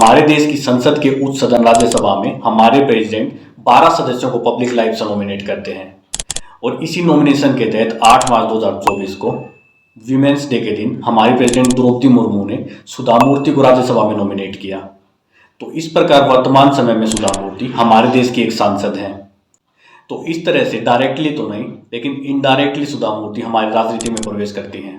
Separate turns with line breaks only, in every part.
हमारे देश की संसद के उच्च सदन राज्यसभा में हमारे प्रेसिडेंट 12 सदस्यों को पब्लिक लाइफ से नॉमिनेट करते हैं और इसी नॉमिनेशन के तहत 8 मार्च 2024 को वीमेंस डे के दिन हमारी प्रेसिडेंट द्रौपदी मुर्मू ने सुधा मूर्ति को राज्यसभा में नॉमिनेट किया। तो इस प्रकार वर्तमान समय में सुधा मूर्ति हमारे देश की एक सांसद हैं। तो इस तरह से डायरेक्टली तो नहीं लेकिन इनडायरेक्टली सुधा मूर्ति हमारी राजनीति में प्रवेश करती हैं।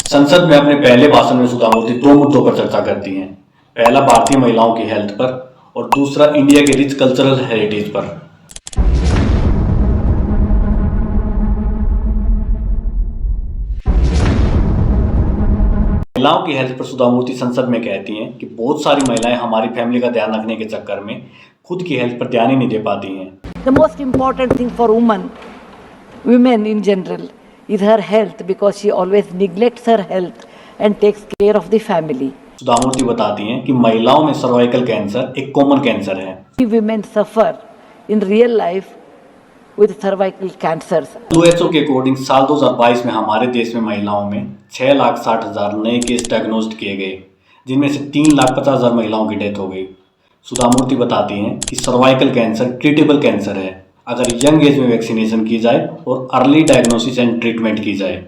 संसद में अपने पहले भाषण में सुधा मूर्ति दो मुद्दों पर चर्चा करती हैं। पहला भारतीय महिलाओं की हेल्थ पर और दूसरा इंडिया के रिच कल्चरल हेरिटेज पर। महिलाओं की हेल्थ पर सुधा मूर्ति संसद में कहती हैं कि बहुत सारी महिलाएं हमारी फैमिली का ध्यान रखने के चक्कर में खुद की हेल्थ पर ध्यान ही नहीं दे पाती हैं।
The most important thing for women in general, is her health, because she always neglects her health and takes care of the family.
सुधा मूर्ति बताती हैं कि महिलाओं में सर्वाइकल कैंसर एक कॉमन कैंसर है।
Women suffer in real life with cervical cancers.
WHO के according साल 2022 में हमारे देश में महिलाओं में 6,60,000 नए केस डायग्नोस्ड किए गए, जिनमें से 3,50,000 महिलाओं की डेथ हो गई। सुधा मूर्ति बताती हैं कि सर्वाइकल कैंसर ट्रीटेबल कैंसर है अगर यंग एज में वैक्सीनेशन की जाए और अर्ली डायग्नोसिस एंड ट्रीटमेंट की जाए।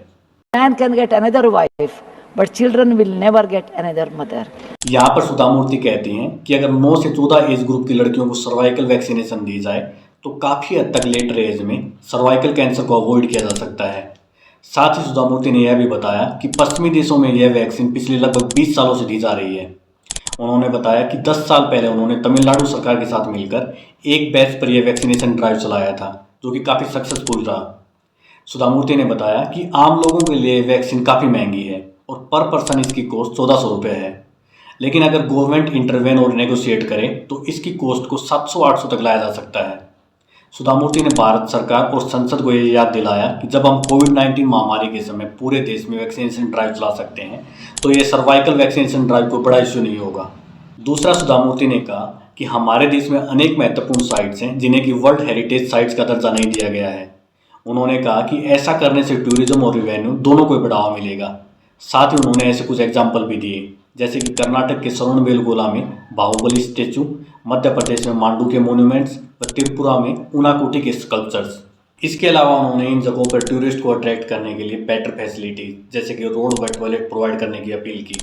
Man can get another wife, but children will never get another mother.
यहाँ पर सुधा मूर्ति कहती हैं कि अगर 9 से 14 एज ग्रुप की लड़कियों को सर्वाइकल वैक्सीनेशन दी जाए तो काफ़ी हद तक लेटर एज में सर्वाइकल कैंसर को अवॉइड किया जा सकता है। साथ ही सुधा मूर्ति ने यह भी बताया कि पश्चिमी देशों में यह वैक्सीन पिछले लगभग 20 सालों से दी जा रही है। उन्होंने बताया कि 10 साल पहले उन्होंने तमिलनाडु सरकार के साथ मिलकर एक बैच पर यह वैक्सीनेशन ड्राइव चलाया था, जो कि काफ़ी सक्सेसफुल रहा। सुधा मूर्ति ने बताया कि आम लोगों के लिए वैक्सीन काफ़ी महंगी है और पर पर्सन इसकी कॉस्ट 1400 रुपये है, लेकिन अगर गवर्नमेंट इंटरवेन और नेगोशिएट करे तो इसकी कॉस्ट को 700-800 तक लाया जा सकता है। सुधा मूर्ति ने भारत सरकार और संसद को यह याद दिलाया कि जब हम कोविड-19 महामारी के समय पूरे देश में वैक्सीनेशन ड्राइव चला सकते हैं तो ये सर्वाइकल वैक्सीनेशन ड्राइव को बड़ा इश्यू नहीं होगा। दूसरा, सुधा मूर्ति ने कहा कि हमारे देश में अनेक महत्वपूर्ण साइट्स हैं जिन्हें कि वर्ल्ड हेरिटेज साइट्स का दर्जा नहीं दिया गया है। उन्होंने कहा कि ऐसा करने से टूरिज्म और रेवेन्यू दोनों को बढ़ावा मिलेगा। साथ ही उन्होंने ऐसे कुछ एग्जाम्पल भी दिए, जैसे कि कर्नाटक के श्रवणबेलगोला में बाहुबली स्टेचू, मध्य प्रदेश में मांडू के मोन्यूमेंट्स व त्रिपुरा में उनाकोटी के स्कल्पचर्स। इसके अलावा उन्होंने इन जगहों पर टूरिस्ट को अट्रैक्ट करने के लिए बेटर फैसिलिटी जैसे कि रोड व टॉयलेट प्रोवाइड करने की अपील की।